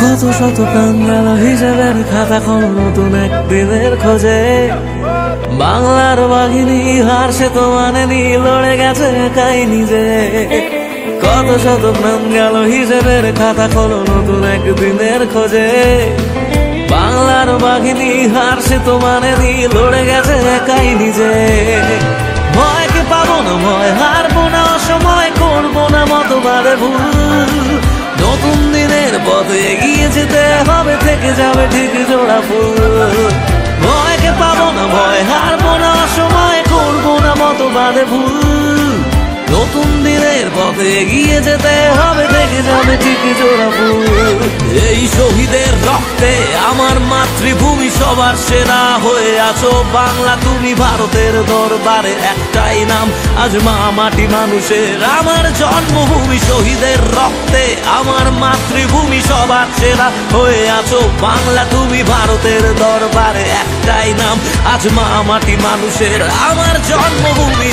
কত শত প্রাণ গেল হিসেবের খাতা খোল নতুন একদিনের খোঁজে। বাংলার বাঘিনী হার সে তো মানেনি, লড়ে গেছে একাই নিজে। কত শত প্রাণ গেল হিসেবের খাতা খোল নতুন একদিনের খোঁজে। বাংলার বাঘিনী হার সে তো মানেনি, লড়ে গেছে একাই নিজে। ভয়কে পাবো না, ভয় হারবো না, অসময় করবো না মতবাদে ভুল। নতুন দিনের পথে এগিয়ে যেতে হবে, থেকে যাবে ঠিক জোড়া ফুল। ভয়কে পাবো না, ভয় হারবো না, অসময় করবো না মতবাদে ভুল। নতুন দিনের পথে এগিয়ে যেতে হবে, থেকে যাবে ঠিক জোড়া ফুল। এই শহীদের রক্তে আমার মাতৃভূমি সবার সেরা হয়ে আছো বাংলা তুমি। ভারতের দরবারে একটাই নাম, আজ মা মাটি মানুষের আমার জন্মভূমি। শহীদের রক্তে আমার মাতৃভূমি সবার সেরা হয়ে আছো বাংলা তুমি। ভারতের দরবারে একটাই নাম, আজ মা মাটি মানুষের আমার জন্মভূমি।